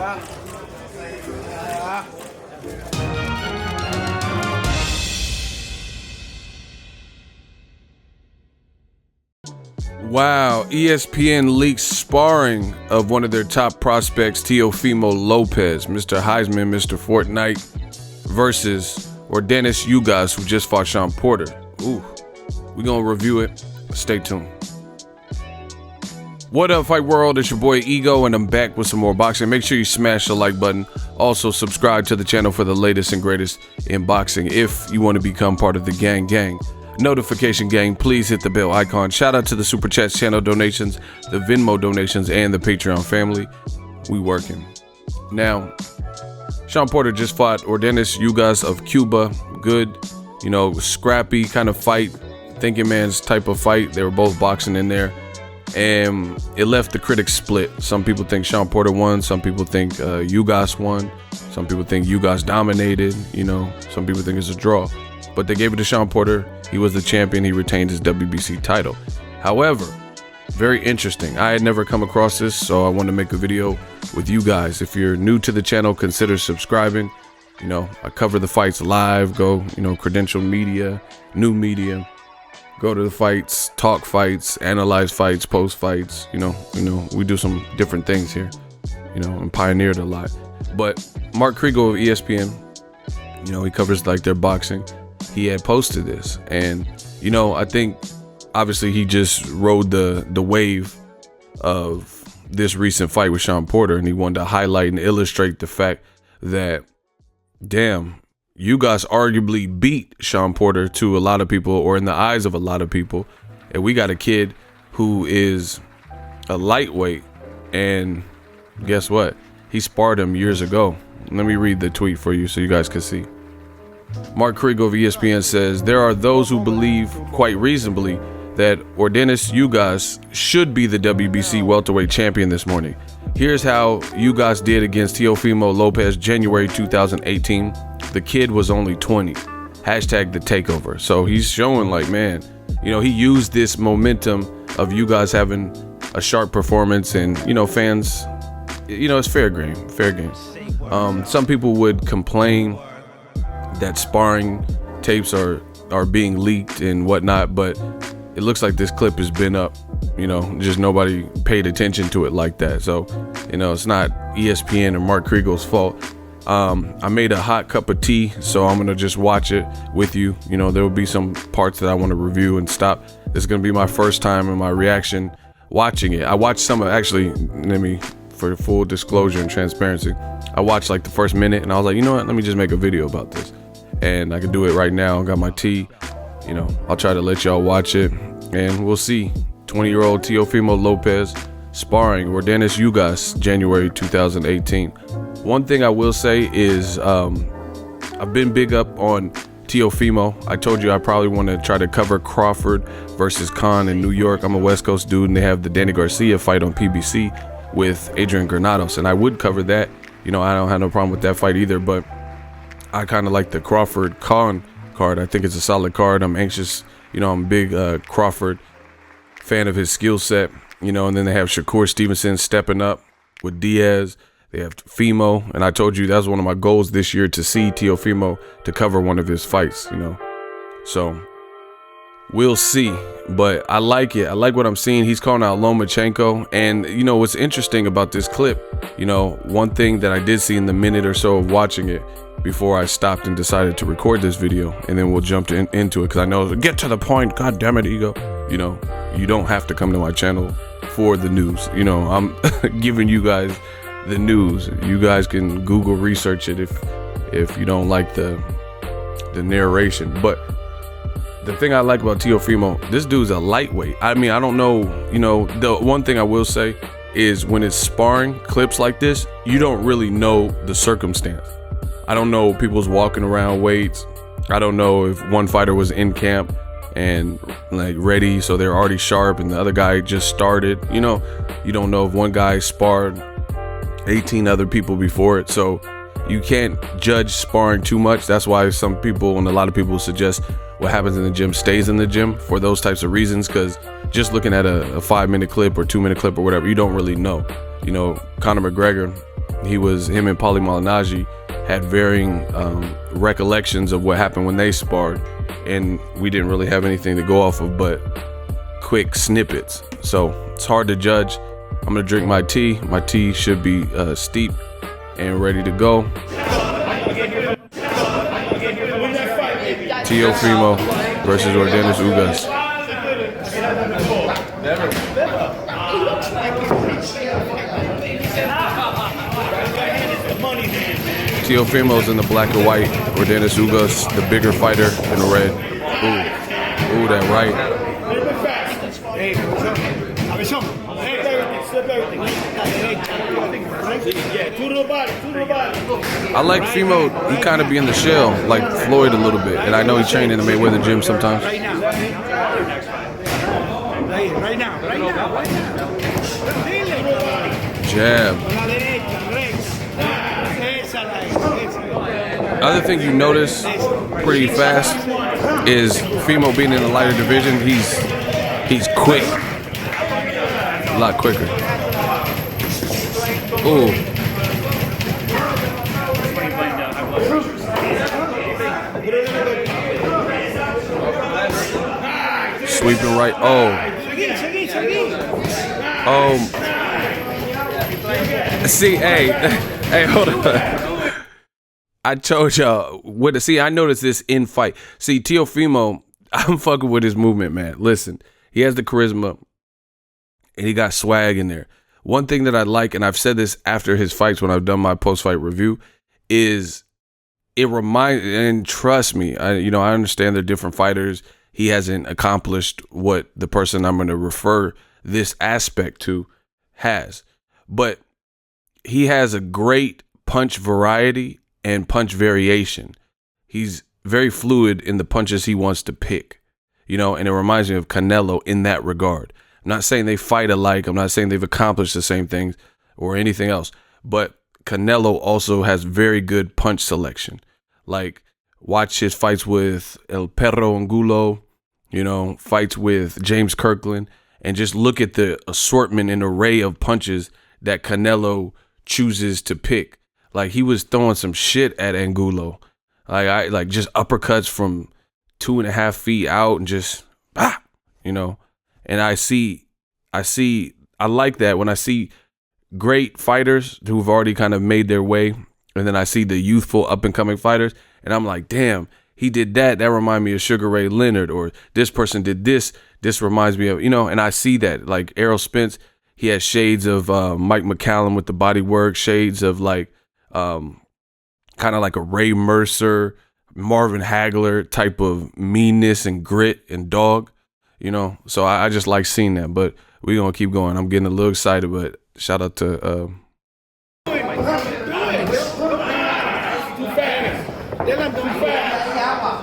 Wow, ESPN leaks sparring of one of their top prospects, Teofimo Lopez, Mr. Heisman, Mr. Fortnite, versus YORDENIS Ugas, who just fought Shawn Porter. Ooh, we're gonna review it. Stay tuned. What up, Fight World? It's your boy Ego, and I'm back with some more boxing. Make sure you smash the like button. Also, subscribe to the channel for the latest and greatest in boxing if you want to become part of the gang. Notification gang, please hit the bell icon. Shout out to the Super Chats channel donations, the Venmo donations, and the Patreon family. We working. Now, Shawn Porter just fought YORDENIS Ugas of Cuba. Good, you know, scrappy kind of fight, thinking man's type of fight. They were both boxing in there, and it left the critics split. Some people think Shawn Porter won. Some people think Ugas won. Some people think Ugas dominated. You know, some people think it's a draw. But they gave it to Shawn Porter. He was the champion. He retained his WBC title. However, very interesting. I had never come across this, so I wanted to make a video with you guys. If you're new to the channel, consider subscribing. You know, I cover the fights live. Go, you know, credentialed media, new media. Go to the fights, talk fights, analyze fights, post fights. You know, we do some different things here. You know, and pioneered a lot. But Mark Kriegel of ESPN, you know, he covers like their boxing. He had posted this, and you know, I think obviously he just rode the wave of this recent fight with Shawn Porter, and he wanted to highlight and illustrate the fact that, damn, Ugas arguably beat Shawn Porter to a lot of people, or in the eyes of a lot of people, and we got a kid who is a lightweight, and guess what? He sparred him years ago. Let me read the tweet for you so you guys can see. Mark Kriegel of ESPN says, there are those who believe, quite reasonably, that YORDENIS Ugas should be the WBC welterweight champion this morning. Here's how Ugas did against Teofimo Lopez January 2018. The kid was only 20. Hashtag the takeover. So he's showing like, man, you know, he used this momentum of Ugas having a sharp performance, and, you know, fans, you know, it's fair game. Some people would complain that sparring tapes are being leaked and whatnot, but it looks like this clip has been up, you know, just nobody paid attention to it like that. So, you know, it's not ESPN or Mark Kriegel's fault. I made a hot cup of tea, so I'm gonna just watch it with you. You know, there will be some parts that I want to review and stop. This is gonna be my first time in my reaction watching it. I watched some of, actually, let me, for full disclosure and transparency, I watched like the first minute and I was like, you know what, let me just make a video about this. And I can do it right now. I got my tea. You know, I'll try to let y'all watch it, and we'll see. 20-year-old Teofimo Lopez sparring YORDENIS Ugas January 2018. One thing I will say is I've been big up on Teofimo. I told you I probably want to try to cover Crawford versus Khan in New York. I'm a West Coast dude, and they have the Danny Garcia fight on PBC with Adrian Granados, and I would cover that. You know, I don't have no problem with that fight either, but I kind of like the Crawford Khan card. I think it's a solid card. I'm anxious, you know, I'm a big Crawford fan of his skill set, you know, and then they have Shakur Stevenson stepping up with Diaz. They have Fimo, and I told you that was one of my goals this year, to see Teofimo to cover one of his fights, you know. So we'll see, but I like it. I like what I'm seeing. He's calling out Lomachenko, and you know what's interesting about this clip, you know, one thing that I did see in the minute or so of watching it before I stopped and decided to record this video, and then we'll jump into it, because I know, get to the point, god damn it, Ego. You know, you don't have to come to my channel for the news. You know, I'm giving you guys the news. You guys can Google research it if you don't like the narration. But the thing I like about Teofimo, this dude's a lightweight. I mean, I don't know, you know, the one thing I will say is when it's sparring clips like this, you don't really know the circumstance. I don't know people's walking around weights. I don't know if one fighter was in camp and like ready, so they're already sharp, and the other guy just started. You know, you don't know if one guy sparred 18 other people before it, so you can't judge sparring too much. That's why some people and a lot of people suggest what happens in the gym stays in the gym for those types of reasons, because just looking at a 5-minute clip or 2-minute clip or whatever, you don't really know. You know, Conor McGregor, him and Paulie Malignaggi had varying recollections of what happened when they sparred, and we didn't really have anything to go off of but quick snippets. So it's hard to judge. I'm gonna drink my tea. My tea should be steep and ready to go. Teofimo versus YORDENIS Ugas. Teofimo's in the black and white. YORDENIS Ugas, the bigger fighter, in the red. Ooh, that right. I like Fimo. He kind of be in the shell, like Floyd a little bit, and I know he trained in the Mayweather gym sometimes. Jab. Other thing you notice pretty fast is Fimo being in the lighter division. He's quick, a lot quicker. Ooh. Sweeping right. Oh. See, hey, hold on. I told y'all what to see. I noticed this in fight. See, Teofimo, I'm fucking with his movement, man. Listen, he has the charisma and he got swag in there. One thing that I like, and I've said this after his fights when I've done my post-fight review, is it reminds, and trust me, I understand they're different fighters. He hasn't accomplished what the person I'm going to refer this aspect to has. But he has a great punch variety and punch variation. He's very fluid in the punches he wants to pick, and it reminds me of Canelo in that regard. I'm not saying they fight alike. I'm not saying they've accomplished the same things or anything else, but Canelo also has very good punch selection. Like, watch his fights with El Perro Angulo, fights with James Kirkland, and just look at the assortment and array of punches that Canelo chooses to pick. Like, he was throwing some shit at Angulo. Like just uppercuts from 2.5 feet out and just, and I like that when I see great fighters who've already kind of made their way, and then I see the youthful up and coming fighters, and I'm like, damn, he did that. That reminds me of Sugar Ray Leonard, or this person did this. This reminds me of, and I see that. Like Errol Spence, he has shades of Mike McCallum with the body work, shades of like kind of like a Ray Mercer, Marvin Hagler type of meanness and grit and dog, So I just like seeing that. But we're going to keep going. I'm getting a little excited, but shout out to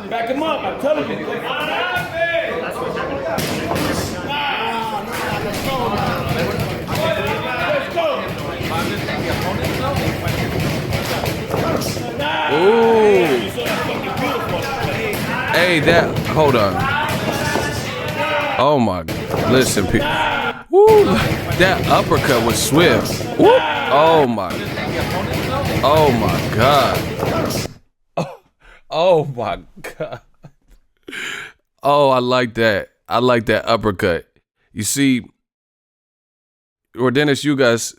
back him up, I'm telling you. Ooh. Hey, hold on. Oh my, listen, people. Woo, that uppercut was swift. Woo. Oh my God. Oh my God. Oh, I like that. I like that uppercut. You see, YORDENIS Ugas,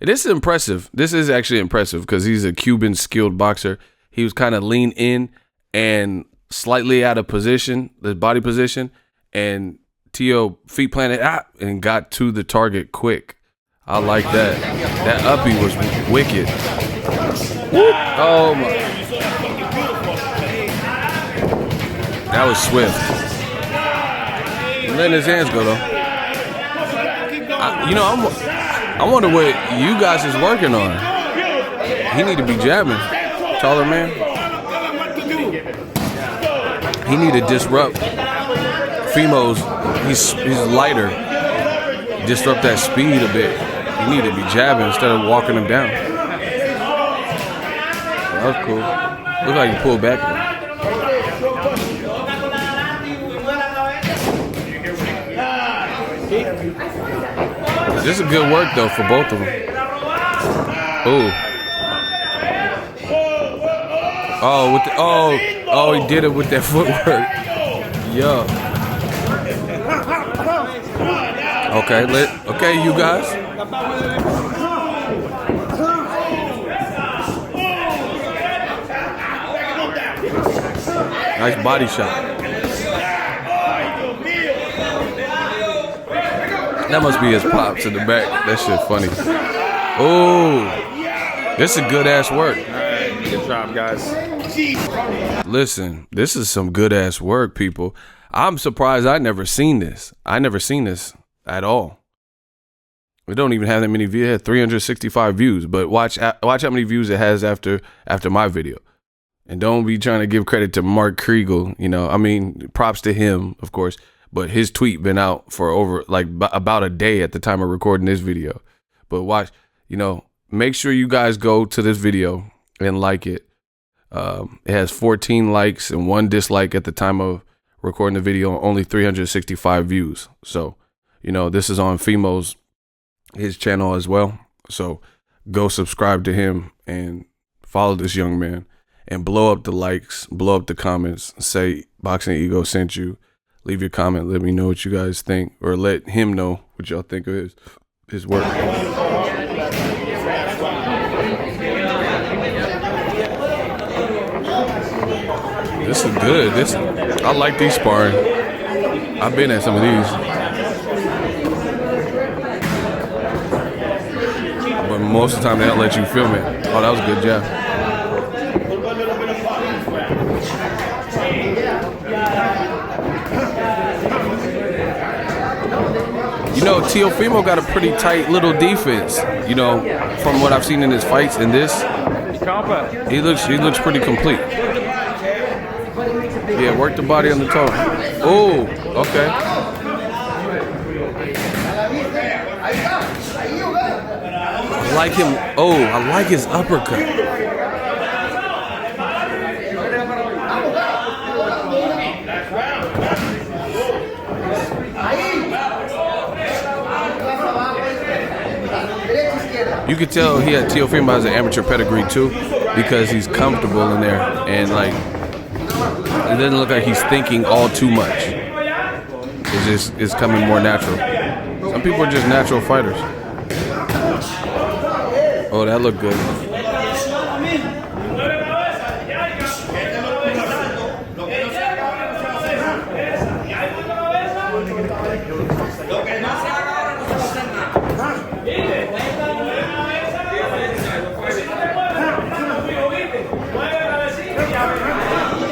this is impressive. This is actually impressive because he's a Cuban skilled boxer. He was kind of lean in and slightly out of position, the body position, and Teo feet planted out and got to the target quick. I like that. That uppie was wicked. Whoop. Oh my. That was swift. He letting his hands go though. I wonder what you guys is working on. He need to be jabbing. Taller man. He need to disrupt Fimo's. He's lighter. Disrupt that speed a bit. He need to be jabbing instead of walking him down. That was cool. Look like he pulled back. This is good work though for both of them. Ooh. Oh, with the, oh, he did it with that footwork. Yeah. Okay, okay, you guys. Nice body shot. That must be his pops in the back. That shit funny. Oh, this is good ass work. Good job, guys. Listen, this is some good ass work, people. I'm surprised I never seen this. I never seen this at all. We don't even have that many views. It had 365 views, but watch how many views it has after my video. And don't be trying to give credit to Mark Kriegel. You know, I mean, props to him, of course. But his tweet been out for over like about a day at the time of recording this video. But watch, you know, make sure you guys go to this video and like it. It has 14 likes and 1 dislike at the time of recording the video, only 365 views. So, you know, this is on Fimo's his channel as well. So go subscribe to him and follow this young man and blow up the likes, blow up the comments, say Boxing Ego sent you. Leave your comment, let me know what you guys think, or let him know what y'all think of his work. This is good. I like these sparring. I've been at some of these. But most of the time they don't let you film it. Oh, that was a good job. You know, Teofimo got a pretty tight little defense. You know, from what I've seen in his fights and this, he looks pretty complete. Yeah, work the body on the toe. Oh, okay. I like him. Oh, I like his uppercut. You could tell Teofimo has an amateur pedigree too, because he's comfortable in there and like it doesn't look like he's thinking all too much. It's coming more natural. Some people are just natural fighters. Oh, that looked good.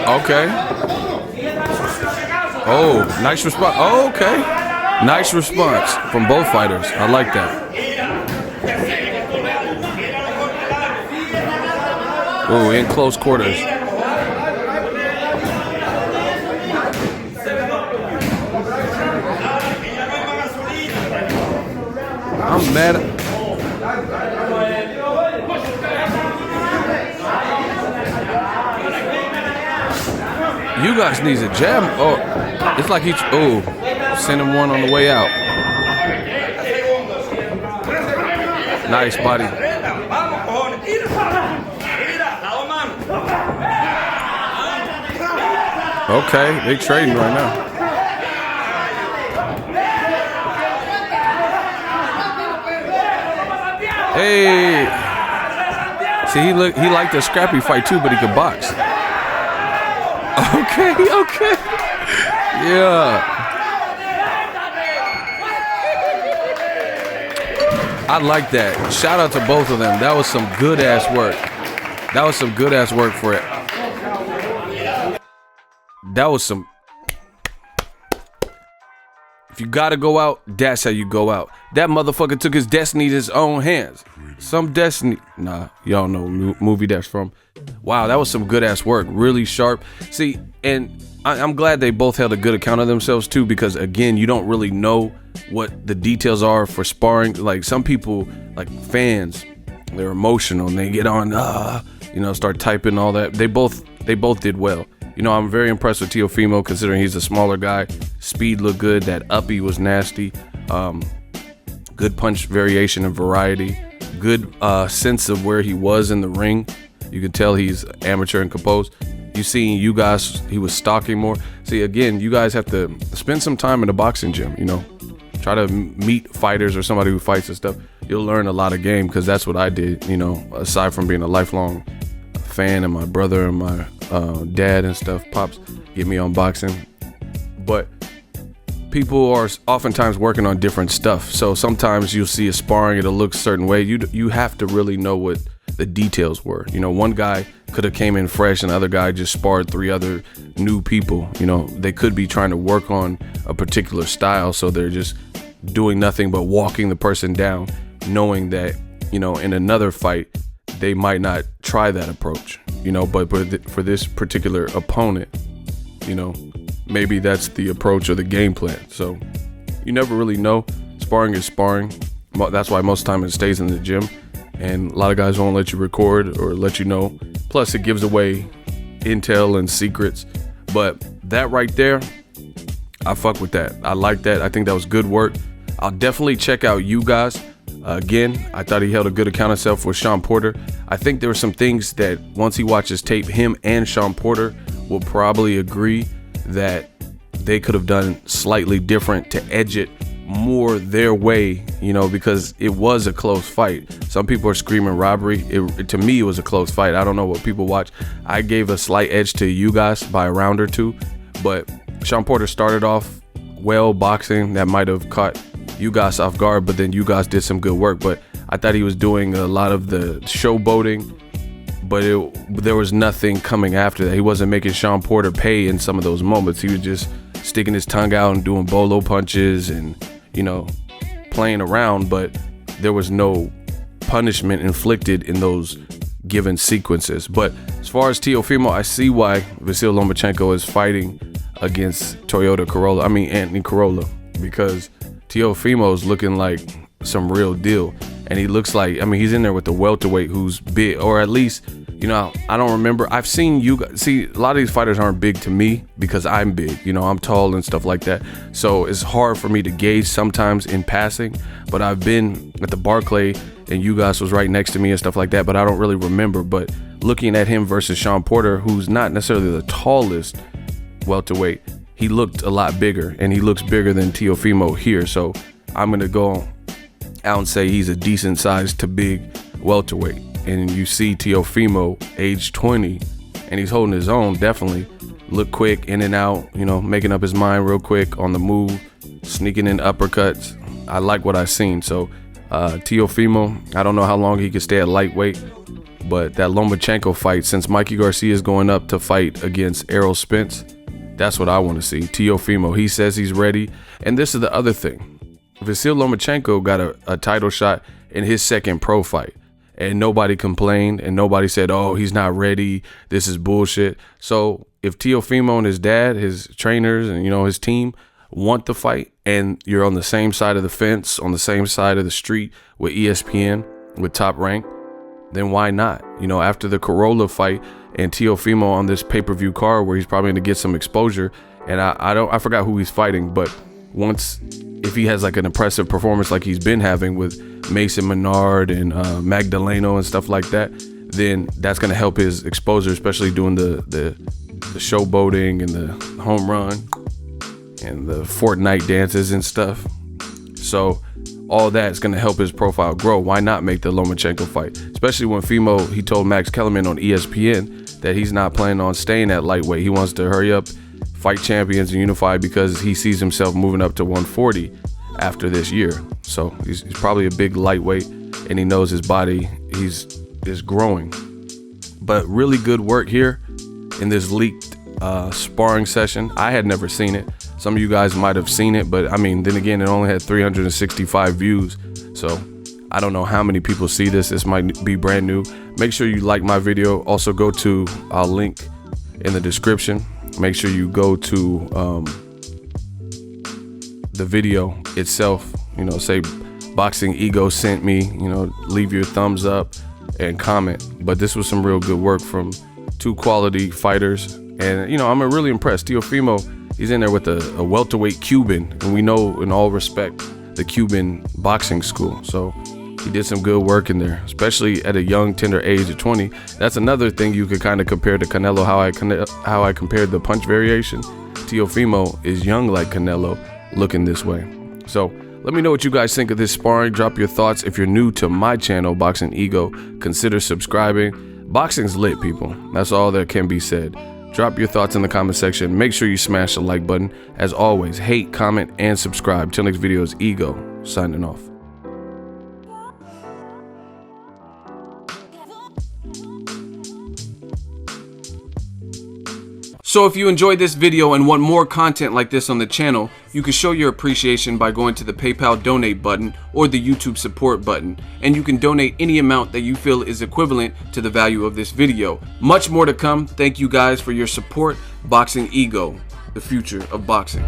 Okay. Oh, nice response. Oh, okay. Nice response from both fighters. I like that. Oh, in close quarters. I'm mad. You guys needs a jab. Oh, it's like he. Oh, send him one on the way out. Nice body. Okay, they trading right now. Hey, see, he liked a scrappy fight too, but he could box. Okay, okay, yeah. I like that. Shout out to both of them. That was some good ass work. That was some good ass work for it. That was some. If you gotta go out, that's how you go out. That motherfucker took his destiny in his own hands. Some destiny. Nah, y'all know movie that's from. Wow, that was some good ass work. Really sharp. See, and I'm glad they both held a good account of themselves too, because again, you don't really know what the details are for sparring. Like some people, like fans, they're emotional and they get on, start typing all that. They both did well. You know, I'm very impressed with Teofimo considering he's a smaller guy. Speed looked good. That uppie was nasty. Good punch variation and variety. Good sense of where he was in the ring. You can tell he's amateur and composed. You seen Ugas, he was stalking more. See, again, you guys have to spend some time in the boxing gym, you know. Try to meet fighters or somebody who fights and stuff. You'll learn a lot of game, because that's what I did, you know, aside from being a lifelong fan, and my brother and my dad and stuff, pops, get me on boxing. But people are oftentimes working on different stuff. So sometimes you'll see a sparring, it'll look a certain way. You have to really know what the details were. You know, one guy could have came in fresh and the other guy just sparred 3 other new people. You know, they could be trying to work on a particular style, so they're just doing nothing but walking the person down, knowing that, you know, in another fight they might not try that approach, you know, but for this particular opponent, you know, maybe that's the approach or the game plan. So you never really know. Sparring is sparring. That's why most of the time it stays in the gym, and a lot of guys won't let you record or let you know. Plus it gives away intel and secrets. But that right there, I fuck with that. I like that. I think that was good work. I'll definitely check out Ugas. Again, I thought he held a good account of himself with Shawn Porter. I think there were some things that once he watches tape, him and Shawn Porter will probably agree that they could have done slightly different to edge it more their way, you know, because it was a close fight. Some people are screaming robbery. To me, it was a close fight. I don't know what people watch. I gave a slight edge to Ugas by a round or 2, but Shawn Porter started off well boxing. That might have caught Ugas off guard, but then Ugas did some good work. But I thought he was doing a lot of the showboating, but there was nothing coming after that. He wasn't making Shawn Porter pay in some of those moments. He was just sticking his tongue out and doing bolo punches and, you know, playing around, but there was no punishment inflicted in those given sequences. But as far as Teofimo, I see why VASYL Lomachenko is fighting against Anthony Corolla, because Teofimo's looking like some real deal, and he looks like, I mean, he's in there with the welterweight who's big, or at least, you know, I don't remember. I've seen you see a lot of these fighters aren't big to me because I'm big, you know, I'm tall and stuff like that. So it's hard for me to gauge sometimes in passing, but I've been at the Barclay and Ugas was right next to me and stuff like that, but I don't really remember. But looking at him versus Shawn Porter, who's not necessarily the tallest welterweight, he looked a lot bigger, and he looks bigger than Teofimo here. So I'm gonna go out and say he's a decent size to big welterweight. And you see Teofimo, age 20, and he's holding his own. Definitely look quick, in and out, you know, making up his mind real quick on the move, sneaking in uppercuts. I like what I've seen. So Teofimo, I don't know how long he could stay at lightweight, but that Lomachenko fight, since Mikey Garcia is going up to fight against ERROL Spence, that's what I want to see. Teofimo, he says he's ready. And this is the other thing. VASYL Lomachenko got a title shot in his second pro fight, and nobody complained, and nobody said, oh, he's not ready, this is bullshit. So if Teofimo and his dad, his trainers, and, you know, his team want the fight, and you're on the same side of the fence, on the same side of the street with ESPN, with Top Rank, then why not? You know, after the Corolla fight and Teofimo on this pay-per-view card where he's probably going to get some exposure, and I forgot who he's fighting, but if he has like an impressive performance like he's been having with Mason Menard and Magdaleno and stuff like that, then that's going to help his exposure, especially doing the showboating and the home run and the Fortnite dances and stuff. So all that's going to help his profile grow. Why not make the Lomachenko fight? Especially when he told Max Kellerman on ESPN that he's not planning on staying at lightweight. He wants to hurry up, fight champions, and unify, because he sees himself moving up to 140 after this year. So he's probably a big lightweight, and he knows his body is growing. But really good work here in this leaked sparring session. I had never seen it. Some of you guys might have seen it, but I mean, then again, it only had 365 views. So I don't know how many people see this. This might be brand new. Make sure you like my video. Also go to, I'll link in the description. Make sure you go to the video itself, you know, say Boxing Ego sent me, you know, leave your thumbs up and comment. But this was some real good work from 2 quality fighters. And, you know, I'm really impressed. Teofimo, he's in there with a welterweight Cuban, and we know in all respect the Cuban boxing school. So He did some good work in there, especially at a young, tender age of 20. That's another thing you could kind of compare to Canelo, how I compared the punch variation. Teofimo is young like Canelo, looking this way. So let me know what you guys think of this sparring. Drop your thoughts. If you're new to my channel, Boxing Ego, consider subscribing. Boxing's lit, people. That's all that can be said. Drop your thoughts in the comment section. Make sure you smash the like button. As always, hate, comment, and subscribe. Till next video is Ego, signing off. So if you enjoyed this video and want more content like this on the channel, you can show your appreciation by going to the PayPal donate button or the YouTube support button, and you can donate any amount that you feel is equivalent to the value of this video. Much more to come. Thank you guys for your support. Boxing Ego, the future of boxing.